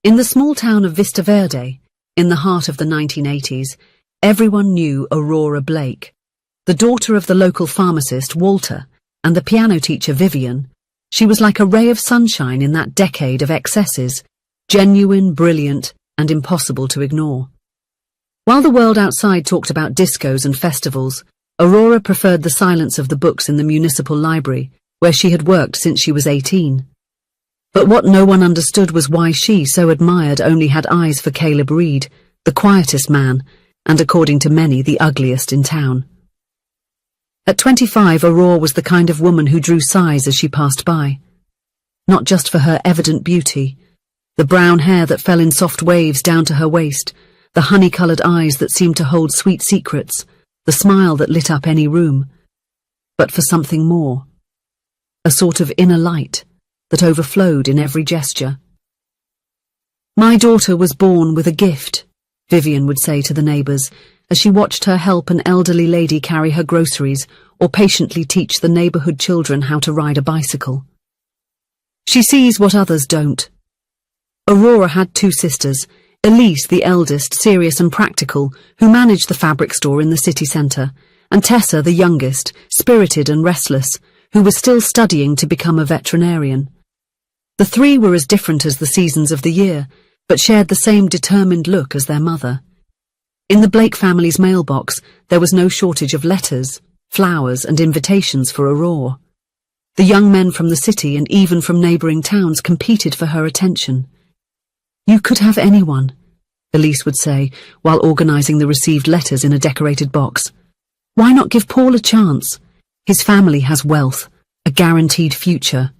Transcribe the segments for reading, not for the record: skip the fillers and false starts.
In the small town of Vista Verde, in the heart of the 1980s, everyone knew Aurora Blake. The daughter of the local pharmacist, Walter, and the piano teacher, Vivian, she was like a ray of sunshine in that decade of excesses, genuine, brilliant, and impossible to ignore. While the world outside talked about discos and festivals, Aurora preferred the silence of the books in the municipal library, where she had worked since she was 18. But what no one understood was why she, so admired, only had eyes for Caleb Reed, the quietest man, and according to many, the ugliest in town. At 25, Aurora was the kind of woman who drew sighs as she passed by. Not just for her evident beauty, the brown hair that fell in soft waves down to her waist, the honey-coloured eyes that seemed to hold sweet secrets, the smile that lit up any room, but for something more, a sort of inner light that overflowed in every gesture. "My daughter was born with a gift," Vivian would say to the neighbours, as she watched her help an elderly lady carry her groceries or patiently teach the neighbourhood children how to ride a bicycle. "She sees what others don't." Aurora had two sisters, Elise, the eldest, serious and practical, who managed the fabric store in the city centre, and Tessa, the youngest, spirited and restless, who was still studying to become a veterinarian. The three were as different as the seasons of the year, but shared the same determined look as their mother. In the Blake family's mailbox, there was no shortage of letters, flowers, and invitations for Aurora. The young men from the city and even from neighbouring towns competed for her attention. "You could have anyone," Elise would say, while organising the received letters in a decorated box. "Why not give Paul a chance? His family has wealth, a guaranteed future."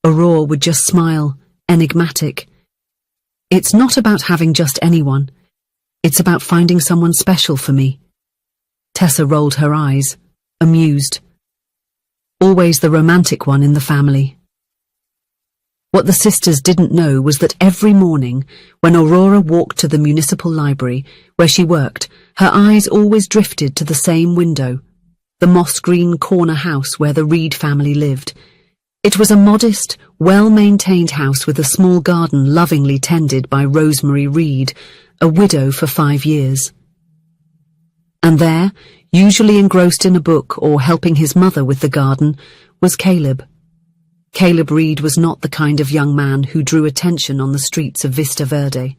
Aurora would just smile, enigmatic. "It's not about having just anyone. It's about finding someone special for me." Tessa rolled her eyes, amused. Always the romantic one in the family. What the sisters didn't know was that every morning, when Aurora walked to the municipal library, where she worked, her eyes always drifted to the same window, the moss-green corner house where the Reed family lived. It was a modest, well-maintained house with a small garden lovingly tended by Rosemary Reed, a widow for 5 years. And there, usually engrossed in a book or helping his mother with the garden, was Caleb. Caleb Reed was not the kind of young man who drew attention on the streets of Vista Verde.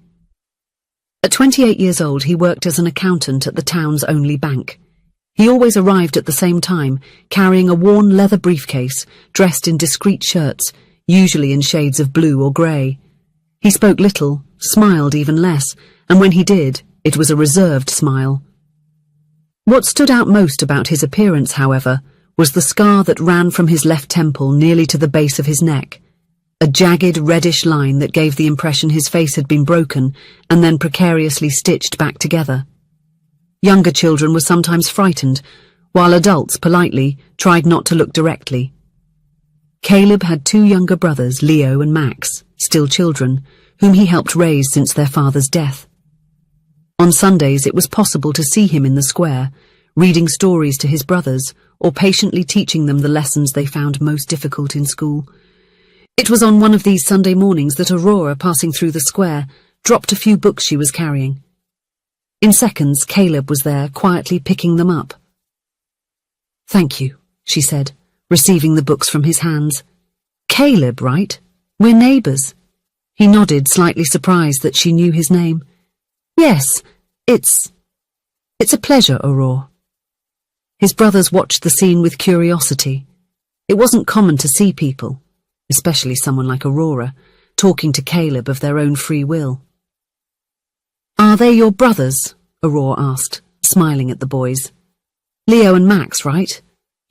At 28 years old, he worked as an accountant at the town's only bank. He always arrived at the same time, carrying a worn leather briefcase, dressed in discreet shirts, usually in shades of blue or grey. He spoke little, smiled even less, and when he did, it was a reserved smile. What stood out most about his appearance, however, was the scar that ran from his left temple nearly to the base of his neck, a jagged reddish line that gave the impression his face had been broken and then precariously stitched back together. Younger children were sometimes frightened, while adults politely tried not to look directly. Caleb had 2 younger brothers, Leo and Max, still children, whom he helped raise since their father's death. On Sundays it was possible to see him in the square, reading stories to his brothers, or patiently teaching them the lessons they found most difficult in school. It was on one of these Sunday mornings that Aurora, passing through the square, dropped a few books she was carrying. In seconds, Caleb was there, quietly picking them up. "Thank you," she said, receiving the books from his hands. "Caleb, right? We're neighbours." He nodded, slightly surprised that she knew his name. "Yes, it's a pleasure, Aurora." His brothers watched the scene with curiosity. It wasn't common to see people, especially someone like Aurora, talking to Caleb of their own free will. "Are they your brothers?" Aurora asked, smiling at the boys. "Leo and Max, right?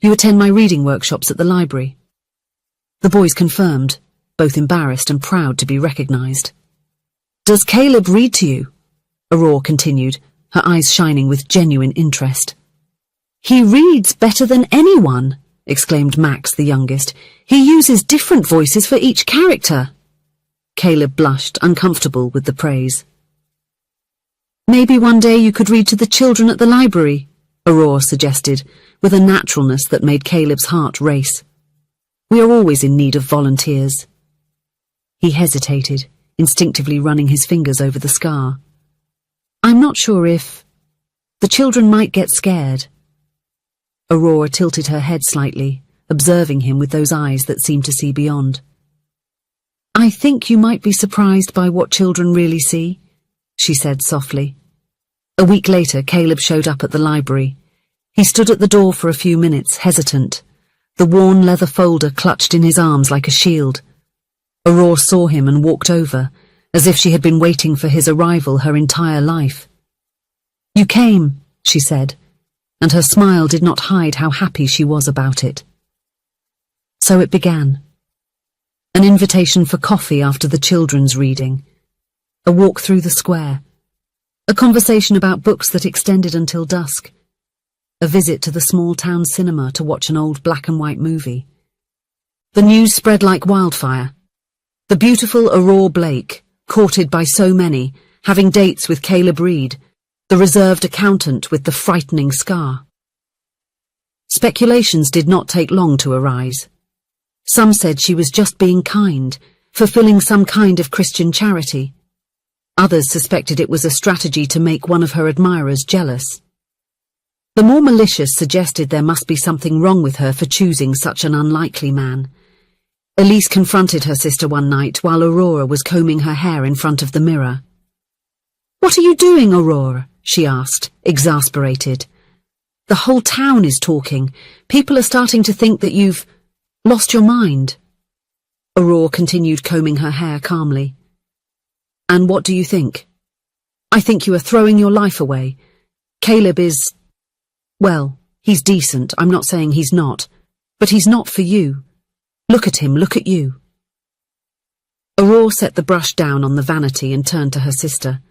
You attend my reading workshops at the library." The boys confirmed, both embarrassed and proud to be recognised. "Does Caleb read to you?" Aurora continued, her eyes shining with genuine interest. "He reads better than anyone," exclaimed Max, the youngest. "He uses different voices for each character." Caleb blushed, uncomfortable with the praise. "Maybe one day you could read to the children at the library," Aurora suggested, with a naturalness that made Caleb's heart race. "We are always in need of volunteers." He hesitated, instinctively running his fingers over the scar. "I'm not sure if... the children might get scared." Aurora tilted her head slightly, observing him with those eyes that seemed to see beyond. "I think you might be surprised by what children really see," she said softly. A week later, Caleb showed up at the library. He stood at the door for a few minutes, hesitant, the worn leather folder clutched in his arms like a shield. Aurora saw him and walked over, as if she had been waiting for his arrival her entire life. "You came," she said, and her smile did not hide how happy she was about it. So it began. An invitation for coffee after the children's reading, a walk through the square, a conversation about books that extended until dusk, a visit to the small-town cinema to watch an old black-and-white movie. The news spread like wildfire. The beautiful Aurora Blake, courted by so many, having dates with Caleb Reed, the reserved accountant with the frightening scar. Speculations did not take long to arise. Some said she was just being kind, fulfilling some kind of Christian charity. Others suspected it was a strategy to make one of her admirers jealous. The more malicious suggested there must be something wrong with her for choosing such an unlikely man. Elise confronted her sister one night while Aurora was combing her hair in front of the mirror. "What are you doing, Aurora?" she asked, exasperated. "The whole town is talking. People are starting to think that you've lost your mind." Aurora continued combing her hair calmly. "And what do you think?" "I think you are throwing your life away. Caleb is... well, he's decent, I'm not saying he's not, but he's not for you. Look at him, look at you." Aurora set the brush down on the vanity and turned to her sister.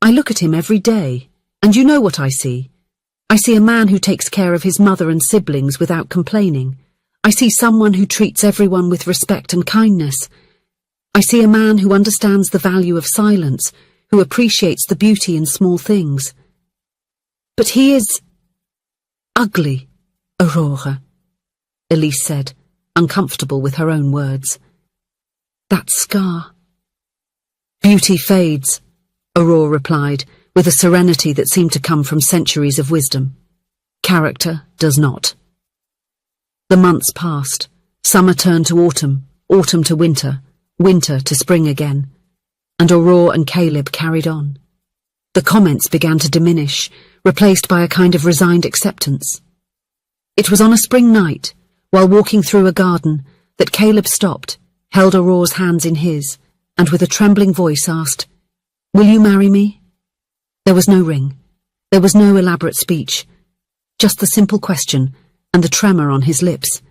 "I look at him every day, and you know what I see. I see a man who takes care of his mother and siblings without complaining. I see someone who treats everyone with respect and kindness. I see a man who understands the value of silence, who appreciates the beauty in small things. But he is... ugly, Aurora," Elise said, uncomfortable with her own words. "That scar." "Beauty fades," Aurora replied, with a serenity that seemed to come from centuries of wisdom. "Character does not." The months passed. Summer turned to autumn, autumn to winter, winter to spring again, and Aurora and Caleb carried on. The comments began to diminish, replaced by a kind of resigned acceptance. It was on a spring night, while walking through a garden, that Caleb stopped, held Aurora's hands in his, and with a trembling voice asked, "Will you marry me?" There was no ring. There was no elaborate speech. Just the simple question, and the tremor on his lips,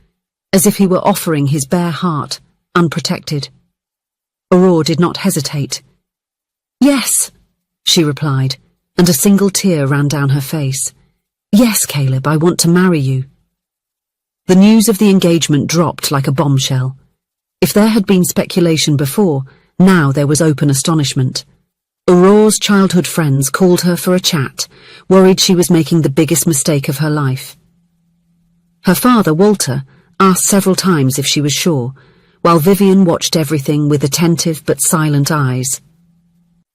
as if he were offering his bare heart, unprotected. Aurora did not hesitate. "Yes," she replied, and a single tear ran down her face. "Yes, Caleb, I want to marry you." The news of the engagement dropped like a bombshell. If there had been speculation before, now there was open astonishment. Aurora's childhood friends called her for a chat, worried she was making the biggest mistake of her life. Her father, Walter, asked several times if she was sure, while Vivian watched everything with attentive but silent eyes.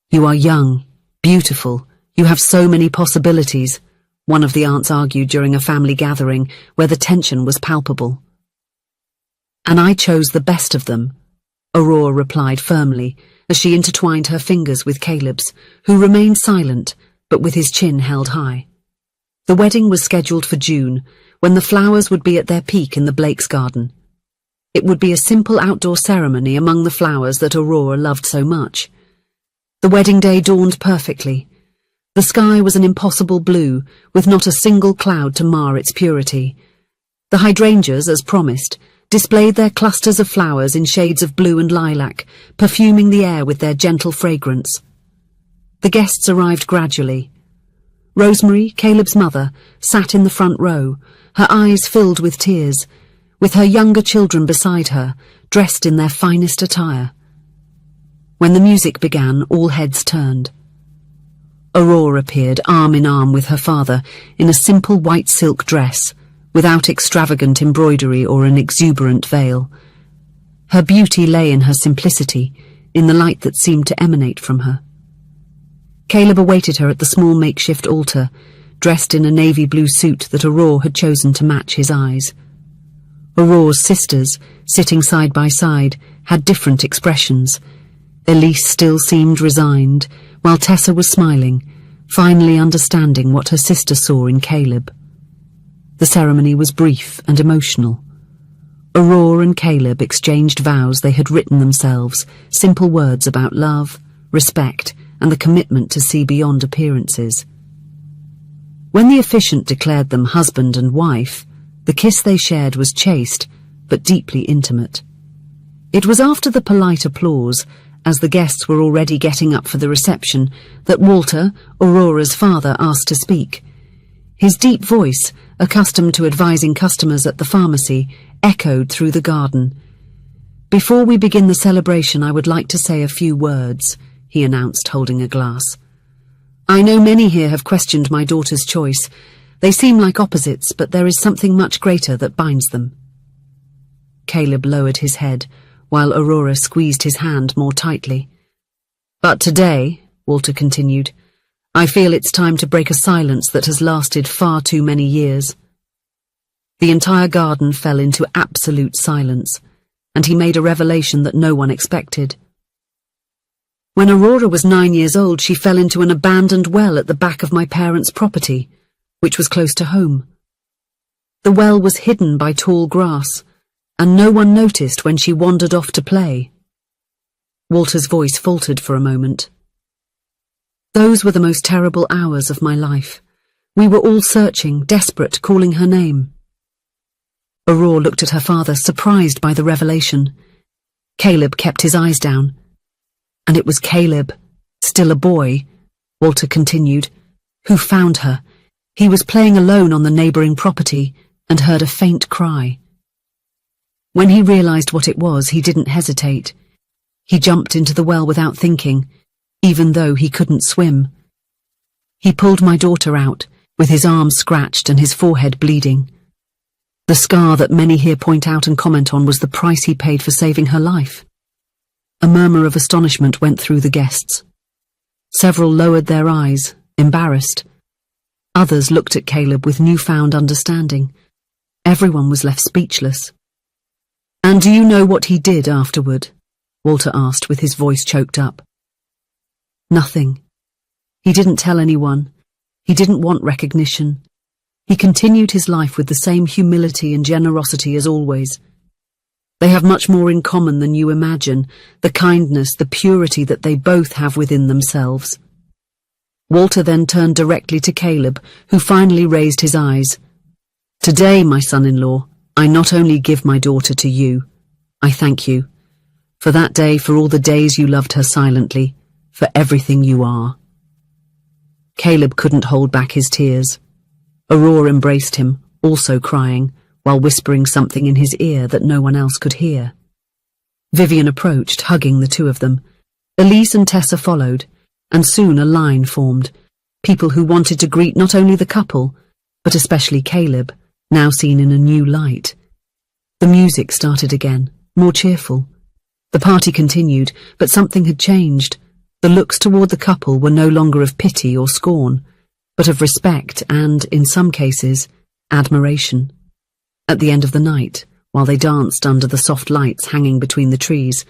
"You are young, beautiful, you have so many possibilities," one of the aunts argued during a family gathering where the tension was palpable. "And I chose the best of them," Aurora replied firmly as she intertwined her fingers with Caleb's, who remained silent but with his chin held high. The wedding was scheduled for June, when the flowers would be at their peak in the Blakes' garden. It would be a simple outdoor ceremony among the flowers that Aurora loved so much. The wedding day dawned perfectly. The sky was an impossible blue, with not a single cloud to mar its purity. The hydrangeas, as promised, displayed their clusters of flowers in shades of blue and lilac, perfuming the air with their gentle fragrance. The guests arrived gradually. Rosemary, Caleb's mother, sat in the front row, her eyes filled with tears, with her younger children beside her, dressed in their finest attire. When the music began, all heads turned. Aurora appeared arm in arm with her father in a simple white silk dress, without extravagant embroidery or an exuberant veil. Her beauty lay in her simplicity, in the light that seemed to emanate from her. Caleb awaited her at the small makeshift altar, dressed in a navy blue suit that Aurora had chosen to match his eyes. Aurora's sisters, sitting side by side, had different expressions. Elise still seemed resigned, while Tessa was smiling, finally understanding what her sister saw in Caleb. The ceremony was brief and emotional. Aurora and Caleb exchanged vows they had written themselves, simple words about love, respect, and the commitment to see beyond appearances. When the officiant declared them husband and wife, the kiss they shared was chaste, but deeply intimate. It was after the polite applause, as the guests were already getting up for the reception, that Walter, Aurora's father, asked to speak. His deep voice, accustomed to advising customers at the pharmacy, echoed through the garden. "Before we begin the celebration, I would like to say a few words," he announced, holding a glass. "I know many here have questioned my daughter's choice. They seem like opposites, but there is something much greater that binds them." Caleb lowered his head, while Aurora squeezed his hand more tightly. "But today," Walter continued, "I feel it's time to break a silence that has lasted far too many years." The entire garden fell into absolute silence, and he made a revelation that no one expected. When Aurora was 9 years old, she fell into an abandoned well at the back of my parents' property, which was close to home. The well was hidden by tall grass, and no one noticed when she wandered off to play. Walter's voice faltered for a moment. "Those were the most terrible hours of my life. We were all searching, desperate, calling her name." Aurora looked at her father, surprised by the revelation. Caleb kept his eyes down. "And it was Caleb, still a boy," Walter continued, "who found her. He was playing alone on the neighbouring property and heard a faint cry. When he realised what it was, he didn't hesitate. He jumped into the well without thinking, even though he couldn't swim. He pulled my daughter out, with his arms scratched and his forehead bleeding. The scar that many here point out and comment on was the price he paid for saving her life." A murmur of astonishment went through the guests. Several lowered their eyes, embarrassed. Others looked at Caleb with newfound understanding. Everyone was left speechless. "And do you know what he did afterward?" Walter asked, with his voice choked up. "Nothing. He didn't tell anyone. He didn't want recognition. He continued his life with the same humility and generosity as always. They have much more in common than you imagine, the kindness, the purity that they both have within themselves." Walter then turned directly to Caleb, who finally raised his eyes. "Today, my son-in-law, I not only give my daughter to you, I thank you. For that day, for all the days you loved her silently, for everything you are." Caleb couldn't hold back his tears. Aurora embraced him, also crying, while whispering something in his ear that no one else could hear. Vivian approached, hugging the two of them. Elise and Tessa followed, and soon a line formed, people who wanted to greet not only the couple, but especially Caleb, now seen in a new light. The music started again, more cheerful. The party continued, but something had changed. The looks toward the couple were no longer of pity or scorn, but of respect and, in some cases, admiration. At the end of the night, while they danced under the soft lights hanging between the trees,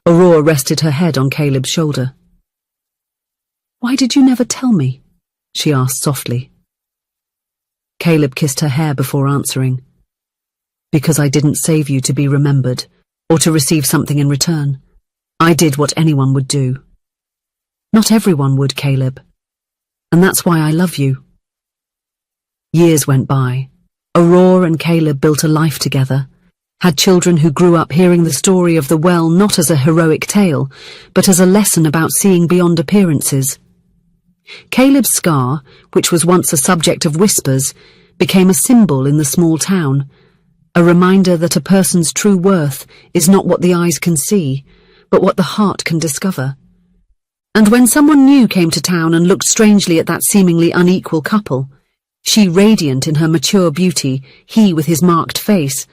Aurora rested her head on Caleb's shoulder. "Why did you never tell me?" she asked softly. Caleb kissed her hair before answering. "Because I didn't save you to be remembered, or to receive something in return. I did what anyone would do. Not everyone would, Caleb. And that's why I love you." Years went by. Aurora and Caleb built a life together, had children who grew up hearing the story of the well not as a heroic tale, but as a lesson about seeing beyond appearances. Caleb's scar, which was once a subject of whispers, became a symbol in the small town, a reminder that a person's true worth is not what the eyes can see, but what the heart can discover. And when someone new came to town and looked strangely at that seemingly unequal couple, she radiant in her mature beauty, he with his marked face,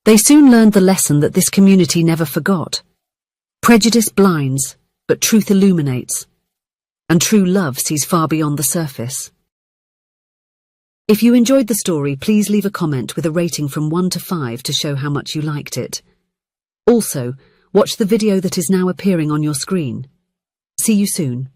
they soon learned the lesson that this community never forgot. Prejudice blinds, but truth illuminates. And true love sees far beyond the surface. If you enjoyed the story, please leave a comment with a rating from 1 to 5 to show how much you liked it. Also, watch the video that is now appearing on your screen. See you soon.